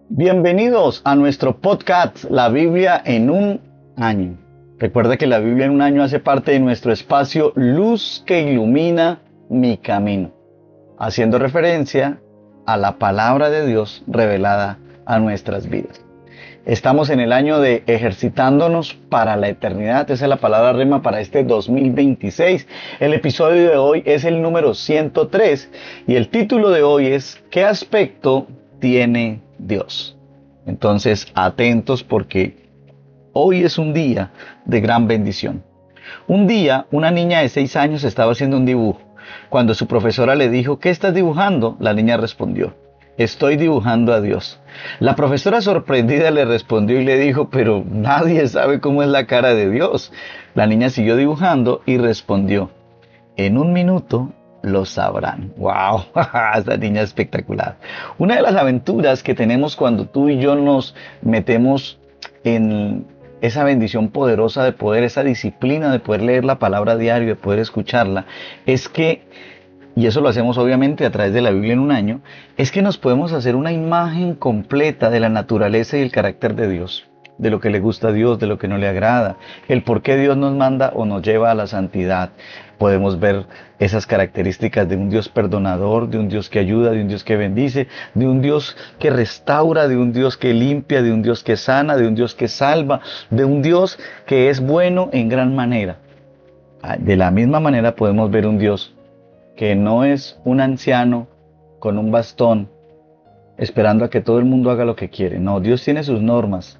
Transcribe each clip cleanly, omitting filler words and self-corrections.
Bienvenidos a nuestro podcast La Biblia en un año. Recuerda que la Biblia en un año hace parte de nuestro espacio Luz que ilumina mi camino, haciendo referencia a la palabra de Dios revelada a nuestras vidas. Estamos en el año de ejercitándonos para la eternidad. Esa es la palabra rema para este 2026. El episodio de hoy es el número 103 y el título de hoy es ¿qué aspecto tiene Dios? Entonces, atentos porque hoy es un día de gran bendición. Un día, una niña de 6 años estaba haciendo un dibujo. Cuando su profesora le dijo, ¿qué estás dibujando? La niña respondió, estoy dibujando a Dios. La profesora sorprendida le respondió y le dijo, pero nadie sabe cómo es la cara de Dios. La niña siguió dibujando y respondió, en un minuto lo sabrán. ¡Wow! Esta niña es espectacular. Una de las aventuras que tenemos cuando tú y yo nos metemos en esa bendición poderosa de poder, esa disciplina de poder leer la palabra diario, de poder escucharla, es que, y eso lo hacemos obviamente a través de la Biblia en un año, es que nos podemos hacer una imagen completa de la naturaleza y el carácter de Dios, de lo que le gusta a Dios, de lo que no le agrada, el por qué Dios nos manda o nos lleva a la santidad. Podemos ver esas características de un Dios perdonador, de un Dios que ayuda, de un Dios que bendice, de un Dios que restaura, de un Dios que limpia, de un Dios que sana, de un Dios que salva, de un Dios que es bueno en gran manera. De la misma manera podemos ver un Dios que no es un anciano con un bastón esperando a que todo el mundo haga lo que quiere. No, Dios tiene sus normas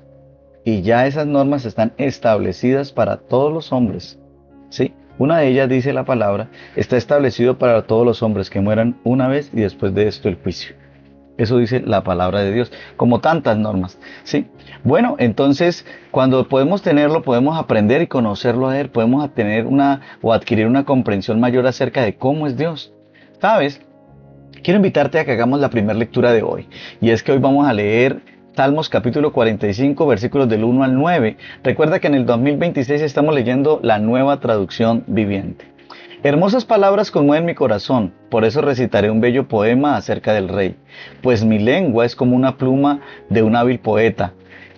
y ya esas normas están establecidas para todos los hombres. ¿Sí? Una de ellas, dice la palabra, está establecido para todos los hombres que mueran una vez y después de esto el juicio. Eso dice la palabra de Dios, como tantas normas, ¿sí? Bueno, entonces, cuando podemos tenerlo, podemos aprender y conocerlo a Él, podemos tener o adquirir una comprensión mayor acerca de cómo es Dios. ¿Sabes? Quiero invitarte a que hagamos la primera lectura de hoy, y es que hoy vamos a leer Salmos capítulo 45, versículos del 1 al 9. Recuerda que en el 2026 estamos leyendo la Nueva Traducción Viviente. Hermosas palabras conmueven mi corazón, por eso recitaré un bello poema acerca del rey, pues mi lengua es como una pluma de un hábil poeta.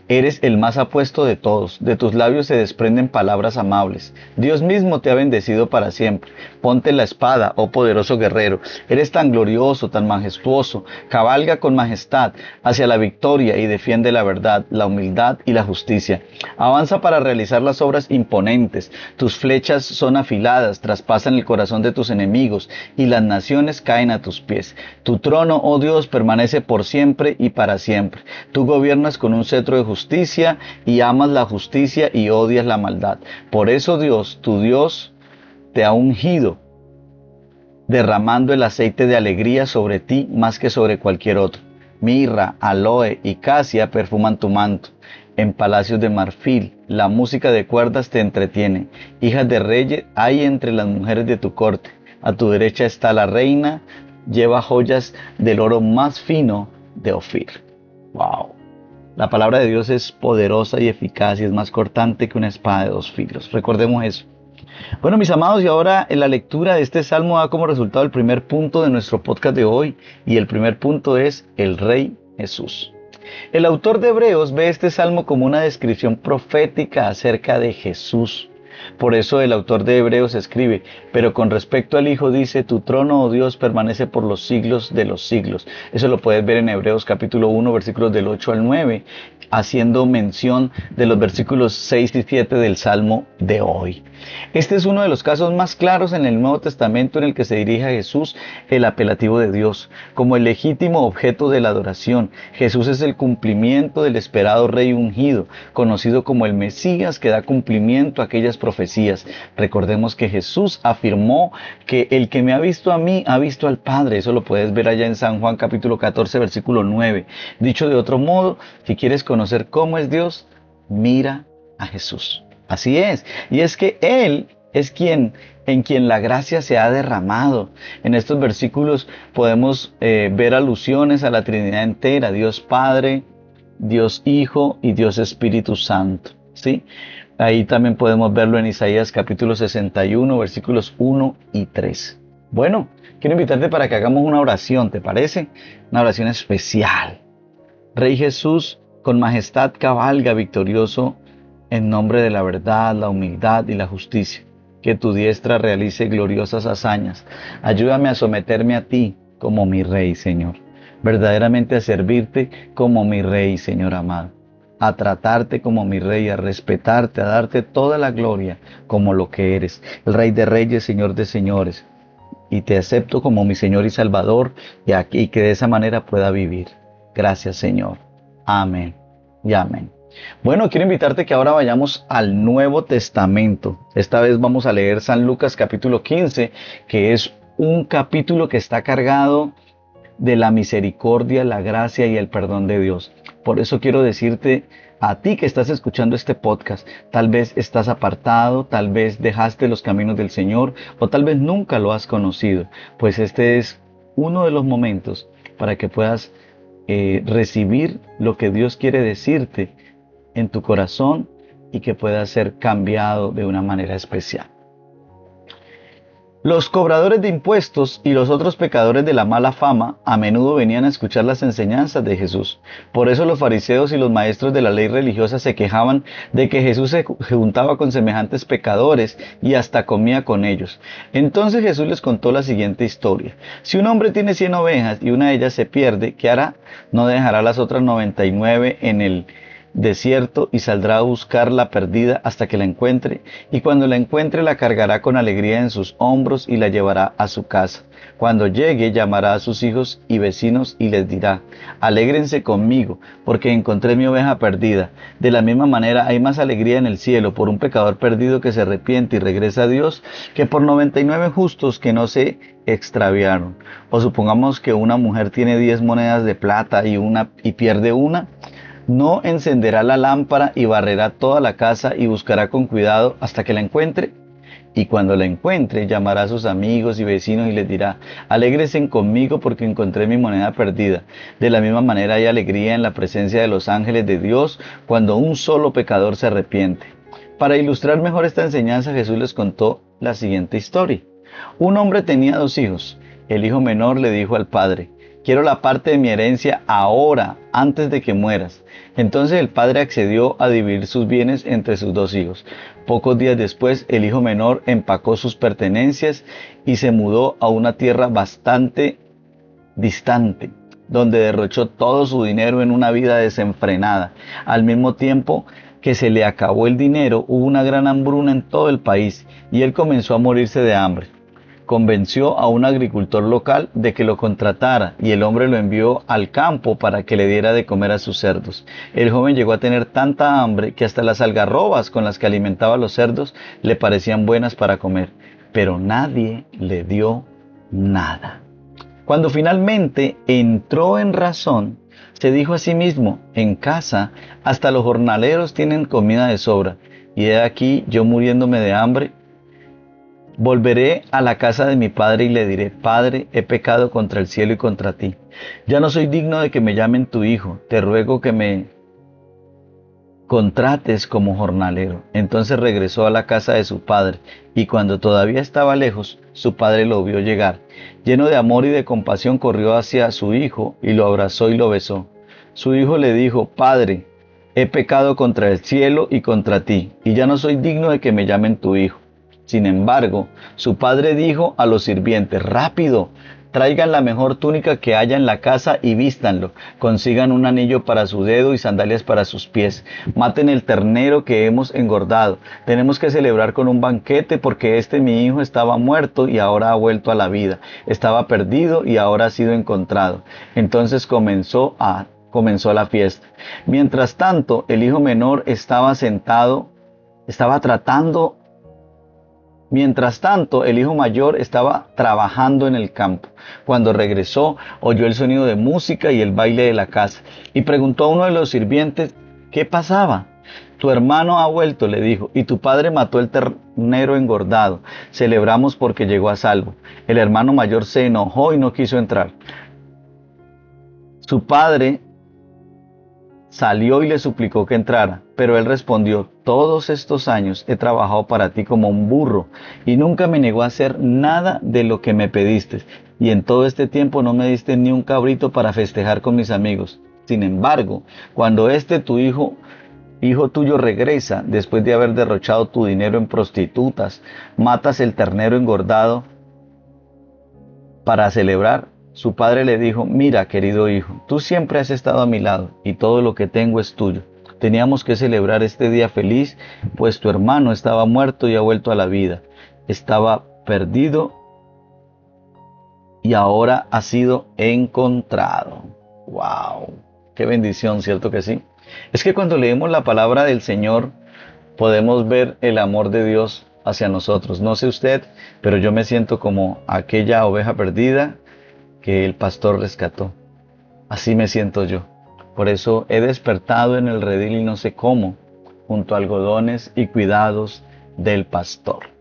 Eres el más apuesto de todos, de tus labios se desprenden palabras amables. Dios mismo te ha bendecido para siempre. Ponte la espada, oh poderoso guerrero. Eres tan glorioso, tan majestuoso. Cabalga con majestad hacia la victoria y defiende la verdad, la humildad y la justicia. Avanza para realizar las obras imponentes. Tus flechas son afiladas, traspasan el corazón de tus enemigos y las naciones caen a tus pies. Tu trono, oh Dios, permanece por siempre y para siempre. Tú gobiernas con un cetro de justicia y amas la justicia y odias la maldad. Por eso Dios, tu Dios, te ha ungido, derramando el aceite de alegría sobre ti más que sobre cualquier otro. Mirra, aloe y casia perfuman tu manto. En palacios de marfil, la música de cuerdas te entretiene. Hijas de reyes hay entre las mujeres de tu corte. A tu derecha está la reina, lleva joyas del oro más fino de Ofir. ¡Wow! La palabra de Dios es poderosa y eficaz y es más cortante que una espada de dos filos. Recordemos eso. Bueno, mis amados, y ahora en la lectura de este salmo da como resultado el primer punto de nuestro podcast de hoy. Y el primer punto es el Rey Jesús. El autor de Hebreos ve este salmo como una descripción profética acerca de Jesús. Por eso el autor de Hebreos escribe, pero con respecto al Hijo dice, tu trono, oh Dios, permanece por los siglos de los siglos. Eso lo puedes ver en Hebreos capítulo 1, versículos del 8 al 9, haciendo mención de los versículos 6 y 7 del Salmo de hoy. Este es uno de los casos más claros en el Nuevo Testamento en el que se dirige a Jesús el apelativo de Dios, como el legítimo objeto de la adoración. Jesús es el cumplimiento del esperado Rey ungido, conocido como el Mesías que da cumplimiento a aquellas profecías. Recordemos que Jesús afirmó que el que me ha visto a mí ha visto al Padre. Eso lo puedes ver allá en San Juan capítulo 14, versículo 9. Dicho de otro modo, si quieres conocer cómo es Dios, mira a Jesús. Así es, y es que Él es en quien la gracia se ha derramado. En estos versículos podemos ver alusiones a la Trinidad entera, Dios Padre, Dios Hijo y Dios Espíritu Santo, ¿sí? Ahí también podemos verlo en Isaías capítulo 61, versículos 1 y 3. Bueno, quiero invitarte para que hagamos una oración, ¿te parece? Una oración especial. Rey Jesús, con majestad cabalga victorioso en nombre de la verdad, la humildad y la justicia. Que tu diestra realice gloriosas hazañas. Ayúdame a someterme a ti como mi Rey, Señor. Verdaderamente a servirte como mi Rey, Señor amado. A tratarte como mi Rey, a respetarte, a darte toda la gloria como lo que eres. El Rey de Reyes, Señor de Señores. Y te acepto como mi Señor y Salvador y que de esa manera pueda vivir. Gracias, Señor. Amén y amén. Bueno, quiero invitarte que ahora vayamos al Nuevo Testamento. Esta vez vamos a leer San Lucas capítulo 15, que es un capítulo que está cargado de la misericordia, la gracia y el perdón de Dios. Por eso quiero decirte a ti que estás escuchando este podcast, tal vez estás apartado, tal vez dejaste los caminos del Señor o tal vez nunca lo has conocido, pues este es uno de los momentos para que puedas recibir lo que Dios quiere decirte en tu corazón y que pueda ser cambiado de una manera especial. Los cobradores de impuestos y los otros pecadores de la mala fama a menudo venían a escuchar las enseñanzas de Jesús. Por eso los fariseos y los maestros de la ley religiosa se quejaban de que Jesús se juntaba con semejantes pecadores y hasta comía con ellos. Entonces Jesús les contó la siguiente historia. Si un hombre tiene 100 ovejas y una de ellas se pierde, ¿qué hará? ¿No dejará las otras 99 en el desierto y saldrá a buscar la perdida hasta que la encuentre? Y cuando la encuentre la cargará con alegría en sus hombros y la llevará a su casa. Cuando llegue llamará a sus hijos y vecinos y les dirá: alégrense conmigo, porque encontré mi oveja perdida. De la misma manera hay más alegría en el cielo por un pecador perdido que se arrepiente y regresa a Dios, que por 99 justos que no se extraviaron. O supongamos que una mujer tiene 10 monedas de plata y pierde una. ¿No encenderá la lámpara y barrerá toda la casa y buscará con cuidado hasta que la encuentre? Y cuando la encuentre, llamará a sus amigos y vecinos y les dirá: alégresen conmigo porque encontré mi moneda perdida. De la misma manera hay alegría en la presencia de los ángeles de Dios cuando un solo pecador se arrepiente. Para ilustrar mejor esta enseñanza, Jesús les contó la siguiente historia. Un hombre tenía 2 hijos. El hijo menor le dijo al padre: quiero la parte de mi herencia ahora, antes de que mueras. Entonces el padre accedió a dividir sus bienes entre sus 2 hijos. Pocos días después, el hijo menor empacó sus pertenencias y se mudó a una tierra bastante distante, donde derrochó todo su dinero en una vida desenfrenada. Al mismo tiempo que se le acabó el dinero, hubo una gran hambruna en todo el país y él comenzó a morirse de hambre. Convenció a un agricultor local de que lo contratara y el hombre lo envió al campo para que le diera de comer a sus cerdos. El joven llegó a tener tanta hambre que hasta las algarrobas con las que alimentaba a los cerdos le parecían buenas para comer, pero nadie le dio nada. Cuando finalmente entró en razón, se dijo a sí mismo: en casa hasta los jornaleros tienen comida de sobra, y he aquí yo muriéndome de hambre. Volveré a la casa de mi padre y le diré: Padre, he pecado contra el cielo y contra ti. Ya no soy digno de que me llamen tu hijo. Te ruego que me contrates como jornalero. Entonces regresó a la casa de su padre, y cuando todavía estaba lejos, su padre lo vio llegar. Lleno de amor y de compasión, corrió hacia su hijo y lo abrazó y lo besó. Su hijo le dijo: Padre, he pecado contra el cielo y contra ti, y ya no soy digno de que me llamen tu hijo. Sin embargo, su padre dijo a los sirvientes: rápido, traigan la mejor túnica que haya en la casa y vístanlo. Consigan un anillo para su dedo y sandalias para sus pies. Maten el ternero que hemos engordado. Tenemos que celebrar con un banquete porque mi hijo estaba muerto y ahora ha vuelto a la vida. Estaba perdido y ahora ha sido encontrado. Entonces comenzó la fiesta. Mientras tanto, el hijo menor Mientras tanto, el hijo mayor estaba trabajando en el campo. Cuando regresó, oyó el sonido de música y el baile de la casa, y preguntó a uno de los sirvientes qué pasaba. Tu hermano ha vuelto, le dijo, y tu padre mató el ternero engordado. Celebramos porque llegó a salvo. El hermano mayor se enojó y no quiso entrar. Su padre salió y le suplicó que entrara, pero él respondió: todos estos años he trabajado para ti como un burro y nunca me negó a hacer nada de lo que me pediste, y en todo este tiempo no me diste ni un cabrito para festejar con mis amigos. Sin embargo, cuando tu hijo tuyo regresa después de haber derrochado tu dinero en prostitutas, matas el ternero engordado para celebrar, su padre le dijo: mira, querido hijo, tú siempre has estado a mi lado y todo lo que tengo es tuyo. Teníamos que celebrar este día feliz, pues tu hermano estaba muerto y ha vuelto a la vida. Estaba perdido y ahora ha sido encontrado. ¡Wow! ¡Qué bendición!, ¿cierto que sí? Es que cuando leemos la palabra del Señor, podemos ver el amor de Dios hacia nosotros. No sé usted, pero yo me siento como aquella oveja perdida que el pastor rescató. Así me siento yo. Por eso he despertado en el redil y no sé cómo, junto a algodones y cuidados del pastor.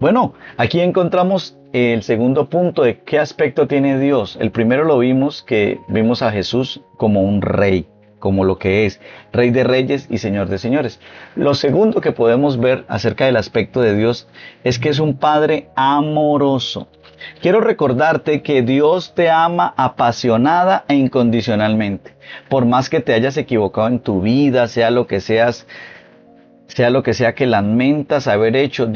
Bueno, aquí encontramos el segundo punto de qué aspecto tiene Dios. El primero lo vimos, que vimos a Jesús como un rey, como lo que es, Rey de Reyes y Señor de Señores. Lo segundo que podemos ver acerca del aspecto de Dios es que es un Padre amoroso. Quiero recordarte que Dios te ama apasionada e incondicionalmente. Por más que te hayas equivocado en tu vida, sea lo que sea que lamentas haber hecho,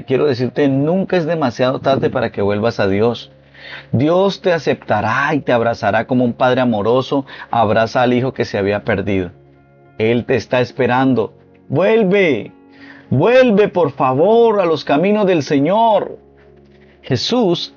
quiero decirte, nunca es demasiado tarde para que vuelvas a Dios. Dios te aceptará y te abrazará como un padre amoroso abraza al hijo que se había perdido. Él te está esperando. Vuelve, vuelve por favor a los caminos del Señor. Jesús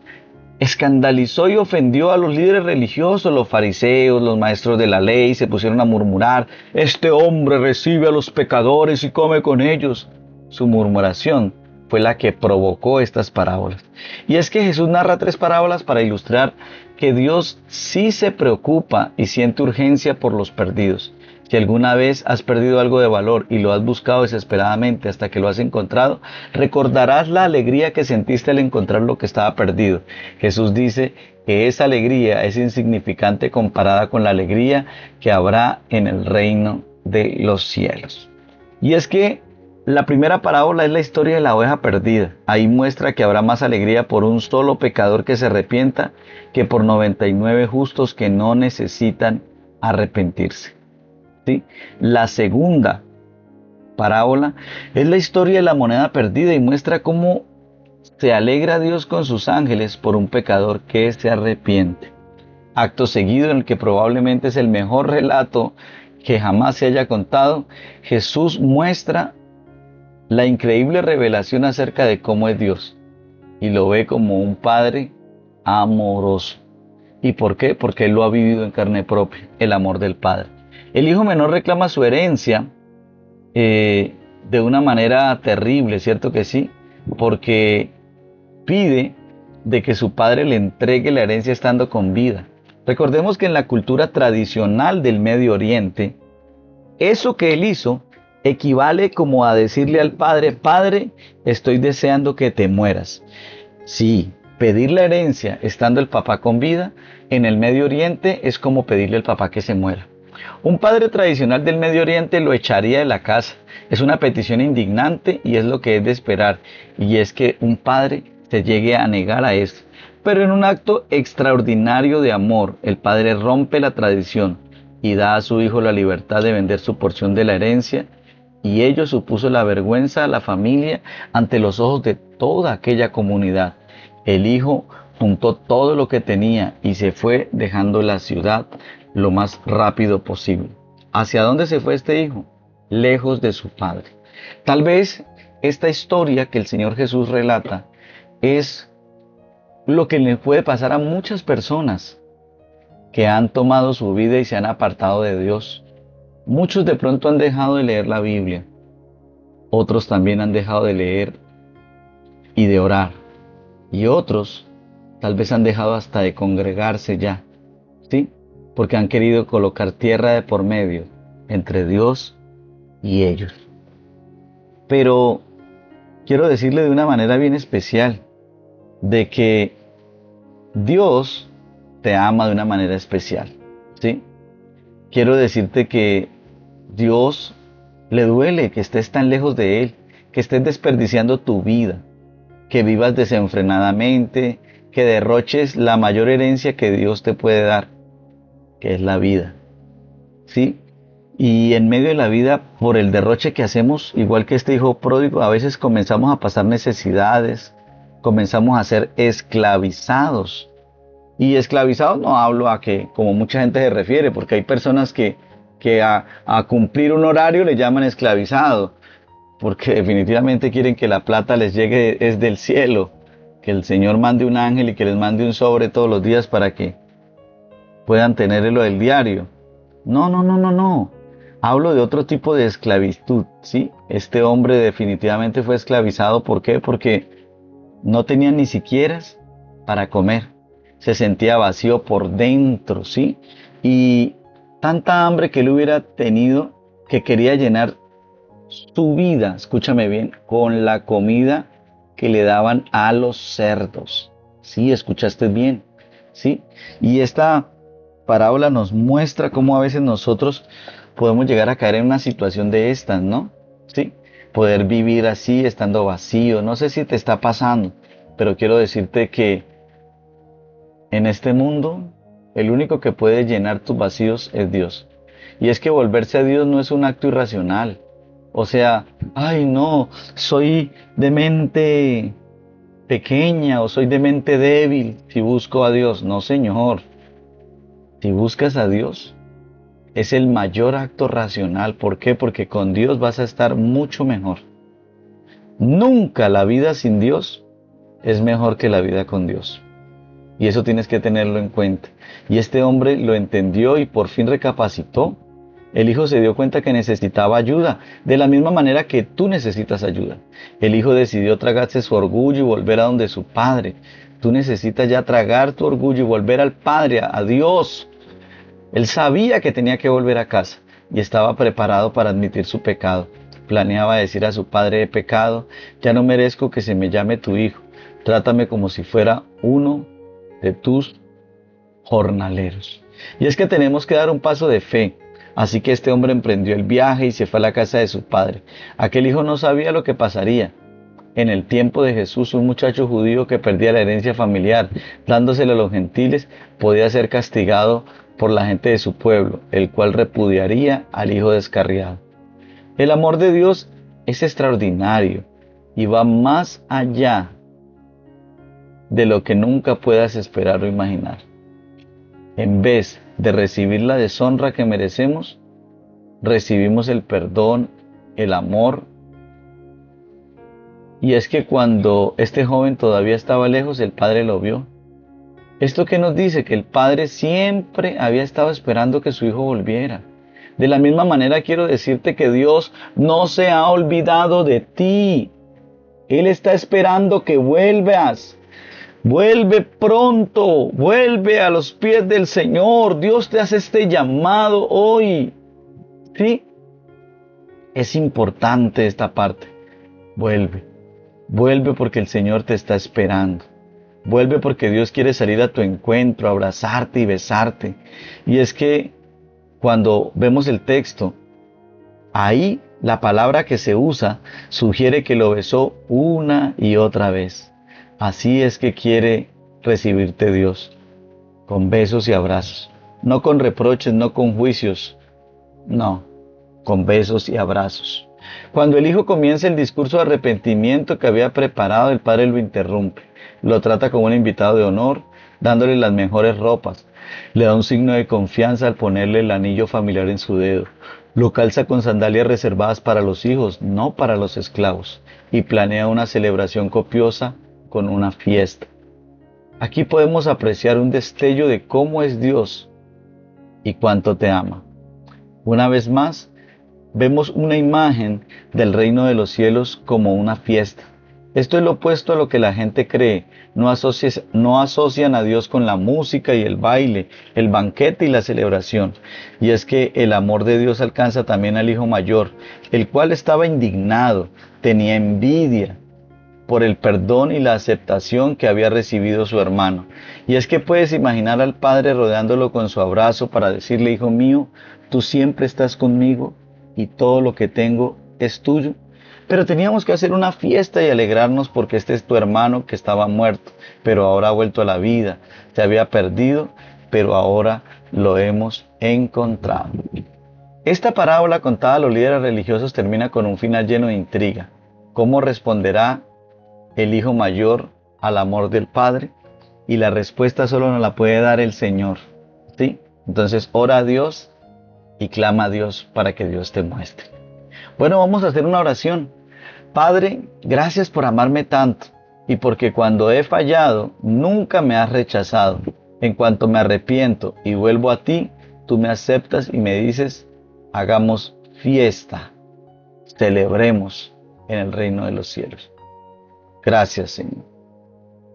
escandalizó y ofendió a los líderes religiosos, los fariseos, los maestros de la ley, se pusieron a murmurar: este hombre recibe a los pecadores y come con ellos. Su murmuración fue la que provocó estas parábolas. Y es que Jesús narra 3 parábolas para ilustrar que Dios sí se preocupa y siente urgencia por los perdidos. Si alguna vez has perdido algo de valor y lo has buscado desesperadamente hasta que lo has encontrado, recordarás la alegría que sentiste al encontrar lo que estaba perdido. Jesús dice que esa alegría es insignificante comparada con la alegría que habrá en el reino de los cielos. Y es que la primera parábola es la historia de la oveja perdida. Ahí muestra que habrá más alegría por un solo pecador que se arrepienta que por 99 justos que no necesitan arrepentirse. ¿Sí? La segunda parábola es la historia de la moneda perdida y muestra cómo se alegra Dios con sus ángeles por un pecador que se arrepiente. Acto seguido, en el que probablemente es el mejor relato que jamás se haya contado, Jesús muestra la increíble revelación acerca de cómo es Dios y lo ve como un Padre amoroso. ¿Y por qué? Porque Él lo ha vivido en carne propia, el amor del Padre. El hijo menor reclama su herencia de una manera terrible, ¿cierto que sí? Porque pide de que su padre le entregue la herencia estando con vida. Recordemos que en la cultura tradicional del Medio Oriente, eso que él hizo equivale como a decirle al padre: Padre, estoy deseando que te mueras. Sí, pedir la herencia estando el papá con vida, en el Medio Oriente es como pedirle al papá que se muera. Un padre tradicional del Medio Oriente lo echaría de la casa. Es una petición indignante y es lo que es de esperar. Y es que un padre se llegue a negar a esto. Pero en un acto extraordinario de amor, el padre rompe la tradición y da a su hijo la libertad de vender su porción de la herencia. Y ello supuso la vergüenza a la familia ante los ojos de toda aquella comunidad. El hijo juntó todo lo que tenía y se fue dejando la ciudad lo más rápido posible. ¿Hacia dónde se fue este hijo? Lejos de su padre. Tal vez esta historia que el Señor Jesús relata es lo que le puede pasar a muchas personas que han tomado su vida y se han apartado de Dios. Muchos de pronto han dejado de leer la Biblia. Otros también han dejado de leer y de orar. Y otros tal vez han dejado hasta de congregarse ya. ¿Sí? Porque han querido colocar tierra de por medio entre Dios y ellos. Pero quiero decirle de una manera bien especial de que Dios te ama de una manera especial, ¿sí? Quiero decirte que Dios le duele que estés tan lejos de Él, que estés desperdiciando tu vida, que vivas desenfrenadamente, que derroches la mayor herencia que Dios te puede dar, que es la vida. ¿sí? Y en medio de la vida, por el derroche que hacemos, igual que este hijo pródigo, a veces comenzamos a pasar necesidades, comenzamos a ser esclavizados. Y esclavizados no hablo a que, como mucha gente se refiere, porque hay personas que a cumplir un horario le llaman esclavizado, porque definitivamente quieren que la plata les llegue es del cielo, que el Señor mande un ángel y que les mande un sobre todos los días para que puedan tener lo del diario. No, no, no, no, no. Hablo de otro tipo de esclavitud, ¿sí? Este hombre definitivamente fue esclavizado. ¿Por qué? Porque no tenía ni siquiera para comer. Se sentía vacío por dentro, ¿sí? Y tanta hambre que él hubiera tenido que quería llenar su vida, escúchame bien, con la comida que le daban a los cerdos. Sí, escuchaste bien, ¿sí? Y esta parábola nos muestra cómo a veces nosotros podemos llegar a caer en una situación de estas, ¿no? Sí, poder vivir así, estando vacío. No sé si te está pasando, pero quiero decirte que en este mundo, el único que puede llenar tus vacíos es Dios. Y es que volverse a Dios no es un acto irracional. O sea, ay no, soy de mente pequeña o soy de mente débil si busco a Dios. No, Señor. Si buscas a Dios, es el mayor acto racional. ¿Por qué? Porque con Dios vas a estar mucho mejor. Nunca la vida sin Dios es mejor que la vida con Dios. Y eso tienes que tenerlo en cuenta. Y este hombre lo entendió y por fin recapacitó. El hijo se dio cuenta que necesitaba ayuda, de la misma manera que tú necesitas ayuda. El hijo decidió tragarse su orgullo y volver a donde su padre. Tú necesitas ya tragar tu orgullo y volver al Padre, a Dios. Él sabía que tenía que volver a casa y estaba preparado para admitir su pecado. Planeaba decir a su padre: he pecado, ya no merezco que se me llame tu hijo. Trátame como si fuera uno de tus jornaleros. Y es que tenemos que dar un paso de fe. Así que este hombre emprendió el viaje y se fue a la casa de su padre. Aquel hijo no sabía lo que pasaría. En el tiempo de Jesús, un muchacho judío que perdía la herencia familiar, dándosela a los gentiles, podía ser castigado por la gente de su pueblo, el cual repudiaría al hijo descarriado. El amor de Dios es extraordinario y va más allá de lo que nunca puedas esperar o imaginar. En vez de recibir la deshonra que merecemos, recibimos el perdón, el amor. Y es que cuando este joven todavía estaba lejos, el padre lo vio. ¿Esto qué nos dice? Que el padre siempre había estado esperando que su hijo volviera. De la misma manera quiero decirte que Dios no se ha olvidado de ti. Él está esperando que vuelvas. Vuelve pronto, vuelve a los pies del Señor. Dios te hace este llamado hoy. ¿Sí? Es importante esta parte. Vuelve. Vuelve porque el Señor te está esperando. Vuelve porque Dios quiere salir a tu encuentro, abrazarte y besarte. Y es que cuando vemos el texto, ahí la palabra que se usa sugiere que lo besó una y otra vez. Así es que quiere recibirte Dios, con besos y abrazos. No con reproches, no con juicios, no, con besos y abrazos. Cuando el hijo comienza el discurso de arrepentimiento que había preparado, el padre lo interrumpe. Lo trata como un invitado de honor, dándole las mejores ropas. Le da un signo de confianza al ponerle el anillo familiar en su dedo. Lo calza con sandalias reservadas para los hijos, no para los esclavos. Y planea una celebración copiosa con una fiesta. Aquí podemos apreciar un destello de cómo es Dios y cuánto te ama. Una vez más, vemos una imagen del reino de los cielos como una fiesta. Esto es lo opuesto a lo que la gente cree. No asocian a Dios con la música y el baile, el banquete y la celebración. Y es que el amor de Dios alcanza también al hijo mayor, el cual estaba indignado, tenía envidia por el perdón y la aceptación que había recibido su hermano. Y es que puedes imaginar al padre rodeándolo con su abrazo para decirle: hijo mío, tú siempre estás conmigo y todo lo que tengo es tuyo. Pero teníamos que hacer una fiesta y alegrarnos porque este es tu hermano que estaba muerto, pero ahora ha vuelto a la vida. Se había perdido, pero ahora lo hemos encontrado. Esta parábola contada a los líderes religiosos termina con un final lleno de intriga. ¿Cómo responderá el hijo mayor al amor del padre? Y la respuesta solo nos la puede dar el Señor, ¿sí? Entonces ora a Dios y clama a Dios para que Dios te muestre. Bueno, vamos a hacer una oración. Padre, gracias por amarme tanto y porque cuando he fallado nunca me has rechazado. En cuanto me arrepiento y vuelvo a ti, tú me aceptas y me dices, hagamos fiesta, celebremos en el reino de los cielos. Gracias, Señor.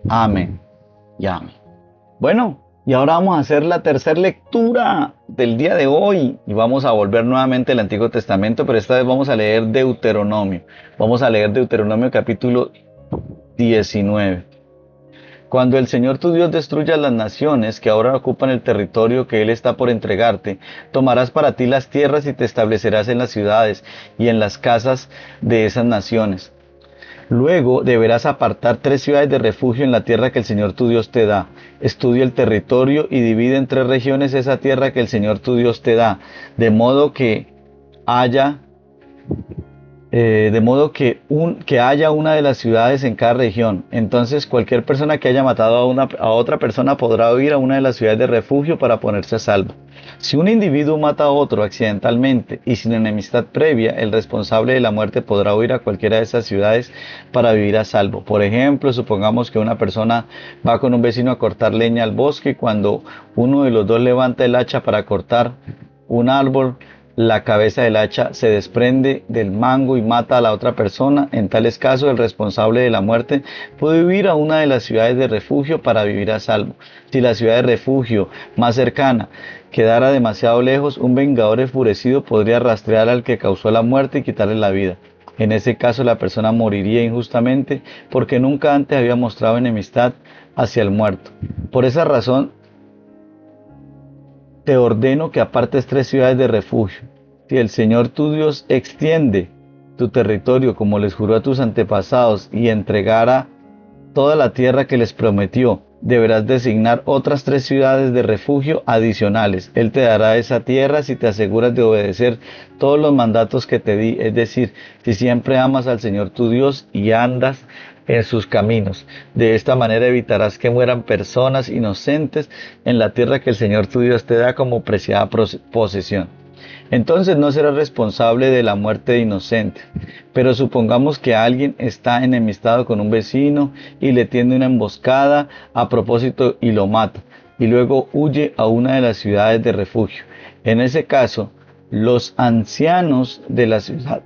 Amén y amén. Bueno, y ahora vamos a hacer la tercera lectura del día de hoy. Y vamos a volver nuevamente al Antiguo Testamento, pero esta vez vamos a leer Deuteronomio. Vamos a leer Deuteronomio capítulo 19. Cuando el Señor tu Dios destruya las naciones que ahora ocupan el territorio que Él está por entregarte, tomarás para ti las tierras y te establecerás en las ciudades y en las casas de esas naciones. Luego deberás apartar 3 ciudades de refugio en la tierra que el Señor tu Dios te da. Estudia el territorio y divide en 3 regiones esa tierra que el Señor tu Dios te da, de modo que haya una de las ciudades en cada región. Entonces cualquier persona que haya matado a otra persona podrá huir a una de las ciudades de refugio para ponerse a salvo. Si un individuo mata a otro accidentalmente y sin enemistad previa, el responsable de la muerte podrá huir a cualquiera de esas ciudades para vivir a salvo. Por ejemplo, supongamos que una persona va con un vecino a cortar leña al bosque. Cuando uno de los dos levanta el hacha para cortar un árbol, la cabeza del hacha se desprende del mango y mata a la otra persona. En tales casos, el responsable de la muerte puede huir a una de las ciudades de refugio para vivir a salvo. Si la ciudad de refugio más cercana quedara demasiado lejos, un vengador enfurecido podría rastrear al que causó la muerte y quitarle la vida. En ese caso, la persona moriría injustamente porque nunca antes había mostrado enemistad hacia el muerto. Por esa razón, te ordeno que apartes 3 ciudades de refugio. Si el Señor tu Dios extiende tu territorio como les juró a tus antepasados y entregara toda la tierra que les prometió, deberás designar otras 3 ciudades de refugio adicionales. Él te dará esa tierra si te aseguras de obedecer todos los mandatos que te di, es decir, si siempre amas al Señor tu Dios y andas en sus caminos. De esta manera evitarás que mueran personas inocentes en la tierra que el Señor tu Dios te da como preciada posesión. Entonces no serás responsable de la muerte de inocentes. Pero supongamos que alguien está enemistado con un vecino y le tiende una emboscada a propósito y lo mata, y luego huye a una de las ciudades de refugio. En ese caso, los ancianos de la ciudad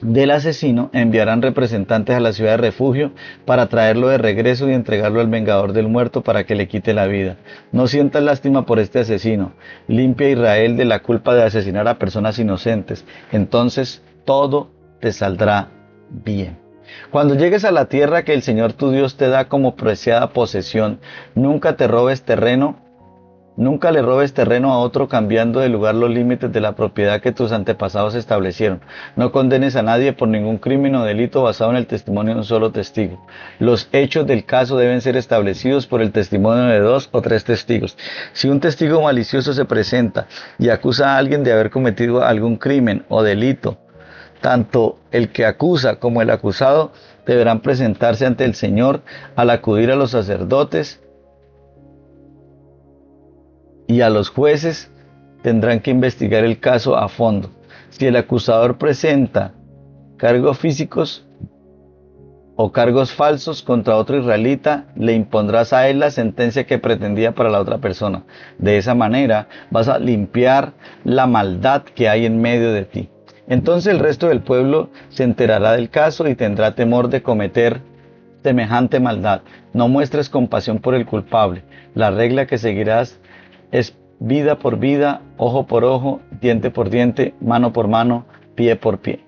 del asesino enviarán representantes a la ciudad de refugio para traerlo de regreso y entregarlo al vengador del muerto para que le quite la vida. No sientas lástima por este asesino. Limpia a Israel de la culpa de asesinar a personas inocentes. Entonces todo te saldrá bien. Cuando llegues a la tierra que el Señor tu Dios te da como preciada posesión, nunca le robes terreno a otro cambiando de lugar los límites de la propiedad que tus antepasados establecieron. No condenes a nadie por ningún crimen o delito basado en el testimonio de un solo testigo. Los hechos del caso deben ser establecidos por el testimonio de 2 o 3 testigos. Si un testigo malicioso se presenta y acusa a alguien de haber cometido algún crimen o delito, tanto el que acusa como el acusado deberán presentarse ante el Señor al acudir a los sacerdotes y a los jueces. Tendrán que investigar el caso a fondo. Si el acusador presenta cargos físicos o cargos falsos contra otro israelita, le impondrás a él la sentencia que pretendía para la otra persona. De esa manera vas a limpiar la maldad que hay en medio de ti. Entonces el resto del pueblo se enterará del caso y tendrá temor de cometer semejante maldad. No muestres compasión por el culpable. La regla que seguirás es vida por vida, ojo por ojo, diente por diente, mano por mano, pie por pie.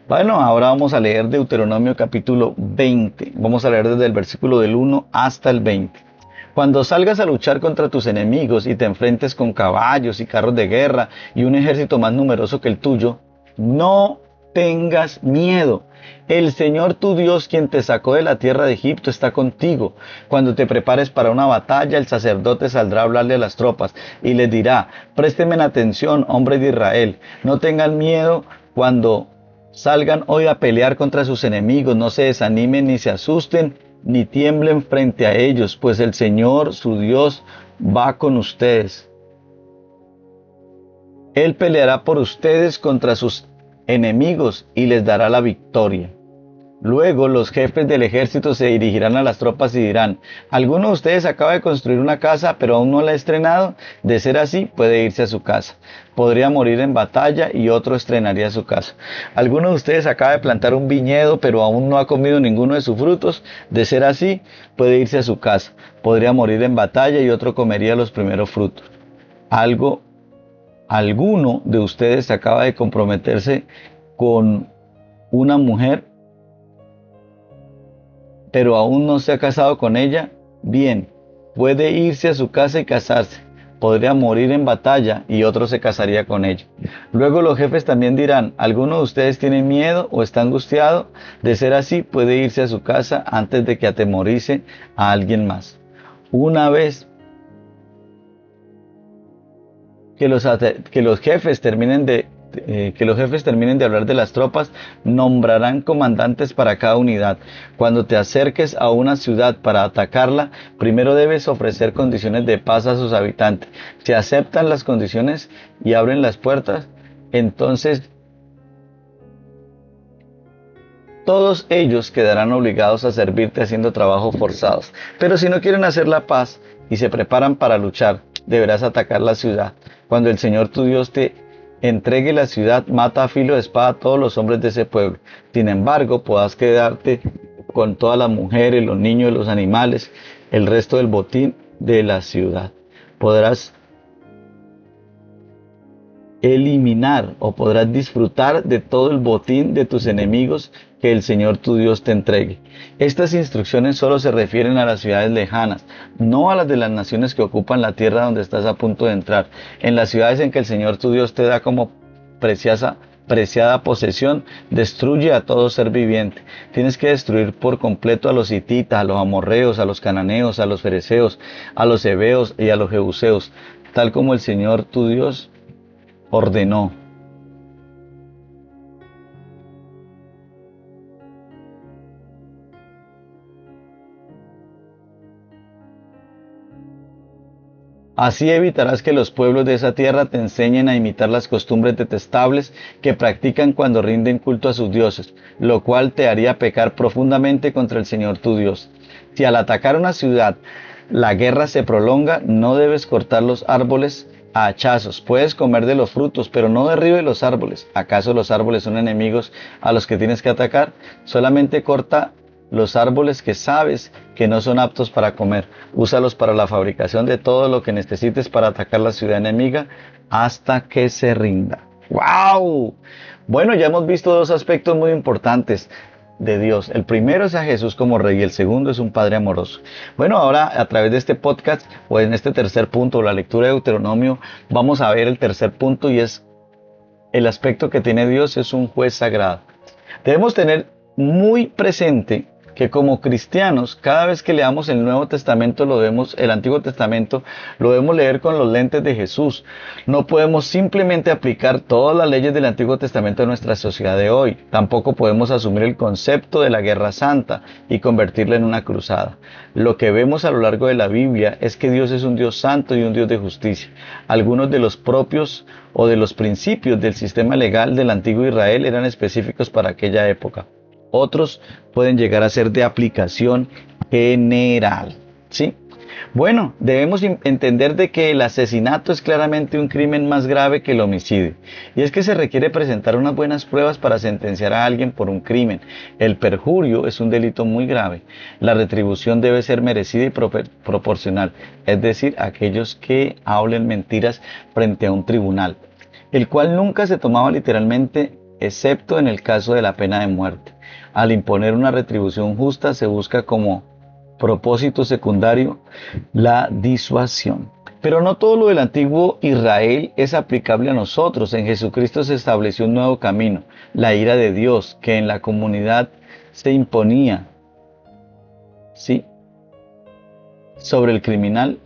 Bueno, ahora vamos a leer Deuteronomio capítulo 20. Vamos a leer desde el versículo del 1 hasta el 20. Cuando salgas a luchar contra tus enemigos y te enfrentes con caballos y carros de guerra y un ejército más numeroso que el tuyo, no tengas miedo. El Señor tu Dios, quien te sacó de la tierra de Egipto, está contigo. Cuando te prepares para una batalla, el sacerdote saldrá a hablarle a las tropas y les dirá: préstenme atención, hombres de Israel, no tengan miedo cuando salgan hoy a pelear contra sus enemigos, no se desanimen ni se asusten, ni tiemblen frente a ellos, pues el Señor su Dios va con ustedes. Él peleará por ustedes contra sus enemigos y les dará la victoria. Luego los jefes del ejército se dirigirán a las tropas y dirán: ¿alguno de ustedes acaba de construir una casa pero aún no la ha estrenado? De ser así, puede irse a su casa. Podría morir en batalla y otro estrenaría su casa. ¿Alguno de ustedes acaba de plantar un viñedo pero aún no ha comido ninguno de sus frutos? De ser así, puede irse a su casa. Podría morir en batalla y otro comería los primeros frutos. ¿Alguno de ustedes acaba de comprometerse con una mujer pero aún no se ha casado con ella? Bien, puede irse a su casa y casarse. Podría morir en batalla y otro se casaría con ella. Luego los jefes también dirán: ¿alguno de ustedes tiene miedo o está angustiado? De ser así, puede irse a su casa antes de que atemorice a alguien más. Una vez que los jefes terminen de hablar de las tropas, nombrarán comandantes para cada unidad. Cuando te acerques a una ciudad para atacarla, primero debes ofrecer condiciones de paz a sus habitantes. Si aceptan las condiciones y abren las puertas, entonces todos ellos quedarán obligados a servirte haciendo trabajos forzados. Pero si no quieren hacer la paz y se preparan para luchar, deberás atacar la ciudad. Cuando el Señor tu Dios te entregue la ciudad, mata a filo de espada a todos los hombres de ese pueblo. Sin embargo, podrás quedarte con todas las mujeres, los niños, los animales, el resto del botín de la ciudad. Podrás eliminar o podrás disfrutar de todo el botín de tus enemigos que el Señor tu Dios te entregue. Estas instrucciones solo se refieren a las ciudades lejanas, no a las de las naciones que ocupan la tierra donde estás a punto de entrar. En las ciudades en que el Señor tu Dios te da como preciada posesión, destruye a todo ser viviente. Tienes que destruir por completo a los hititas, a los amorreos, a los cananeos, a los fereceos, a los heveos y a los jebuseos, tal como el Señor tu Dios ordenó. Así evitarás que los pueblos de esa tierra te enseñen a imitar las costumbres detestables que practican cuando rinden culto a sus dioses, lo cual te haría pecar profundamente contra el Señor tu Dios. Si al atacar una ciudad la guerra se prolonga, no debes cortar los árboles a hachazos. Puedes comer de los frutos, pero no derribe los árboles. ¿Acaso los árboles son enemigos a los que tienes que atacar? Solamente corta los árboles que sabes que no son aptos para comer. Úsalos para la fabricación de todo lo que necesites para atacar la ciudad enemiga hasta que se rinda. ¡Wow! Bueno, ya hemos visto dos aspectos muy importantes de Dios. El primero es a Jesús como Rey y el segundo es un Padre amoroso. Bueno, ahora a través de este podcast o en este tercer punto, la lectura de Deuteronomio, vamos a ver el tercer punto y es el aspecto que tiene Dios es un juez sagrado. Debemos tener muy presente que como cristianos, cada vez que leamos el Nuevo Testamento, el Antiguo Testamento, lo debemos leer con los lentes de Jesús. No podemos simplemente aplicar todas las leyes del Antiguo Testamento a nuestra sociedad de hoy. Tampoco podemos asumir el concepto de la guerra santa y convertirla en una cruzada. Lo que vemos a lo largo de la Biblia es que Dios es un Dios santo y un Dios de justicia. Algunos de los propios o de los principios del sistema legal del antiguo Israel eran específicos para aquella época. Otros pueden llegar a ser de aplicación general, ¿sí? Bueno, debemos entender de que el asesinato es claramente un crimen más grave que el homicidio. Y es que se requiere presentar unas buenas pruebas para sentenciar a alguien por un crimen. El perjurio es un delito muy grave. La retribución debe ser merecida y proporcional, es decir, aquellos que hablen mentiras frente a un tribunal, el cual nunca se tomaba literalmente, excepto en el caso de la pena de muerte. Al imponer una retribución justa se busca como propósito secundario la disuasión. Pero no todo lo del antiguo Israel es aplicable a nosotros. En Jesucristo se estableció un nuevo camino, la ira de Dios, que en la comunidad se imponía, ¿sí?, sobre el criminal,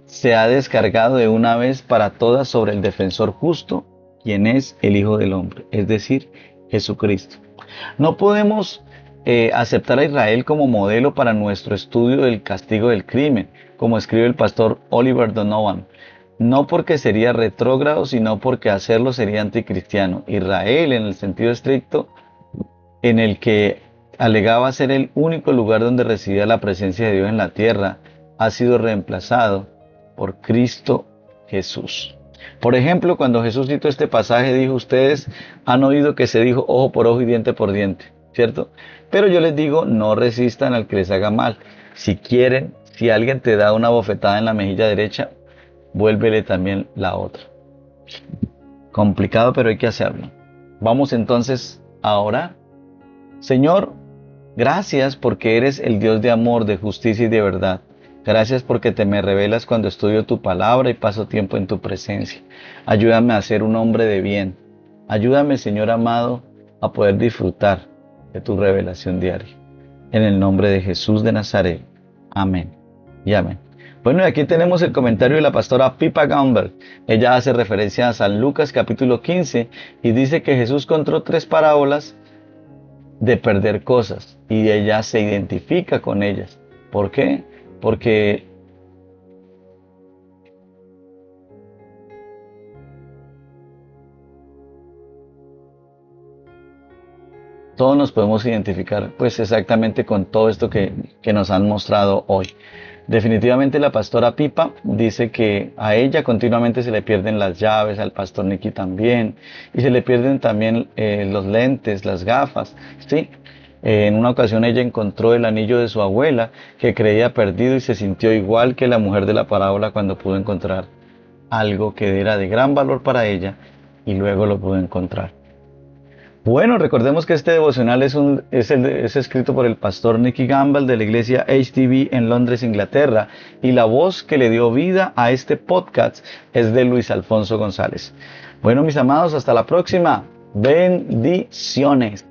se ha descargado de una vez para todas sobre el defensor justo, quien es el Hijo del Hombre, es decir, Jesucristo. No podemos aceptar a Israel como modelo para nuestro estudio del castigo del crimen, como escribe el pastor Oliver Donovan. No porque sería retrógrado, sino porque hacerlo sería anticristiano. Israel, en el sentido estricto, en el que alegaba ser el único lugar donde residía la presencia de Dios en la tierra, ha sido reemplazado por Cristo Jesús. Por ejemplo, cuando Jesús citó este pasaje, dijo: ustedes han oído que se dijo ojo por ojo y diente por diente, ¿cierto? Pero yo les digo, no resistan al que les haga mal. Si quieren, si alguien te da una bofetada en la mejilla derecha, vuélvele también la otra. Complicado, pero hay que hacerlo. Vamos entonces a orar. Señor, gracias porque eres el Dios de amor, de justicia y de verdad. Gracias porque te me revelas cuando estudio tu palabra y paso tiempo en tu presencia. Ayúdame a ser un hombre de bien. Ayúdame, Señor amado, a poder disfrutar de tu revelación diaria. En el nombre de Jesús de Nazaret. Amén y amén. Bueno, y aquí tenemos el comentario de la pastora Pippa Gamble. Ella hace referencia a San Lucas capítulo 15 y dice que Jesús contó 3 parábolas de perder cosas y ella se identifica con ellas. ¿Por qué? Porque todos nos podemos identificar pues exactamente con todo esto que nos han mostrado hoy. Definitivamente la pastora Pipa dice que a ella continuamente se le pierden las llaves, al pastor Nicky también, y se le pierden también los lentes, las gafas, ¿sí? En una ocasión ella encontró el anillo de su abuela que creía perdido y se sintió igual que la mujer de la parábola cuando pudo encontrar algo que era de gran valor para ella y luego lo pudo encontrar. Bueno, recordemos que este devocional es escrito por el pastor Nicky Gamble de la iglesia HTB en Londres, Inglaterra, y la voz que le dio vida a este podcast es de Luis Alfonso González. Bueno, mis amados, hasta la próxima. Bendiciones.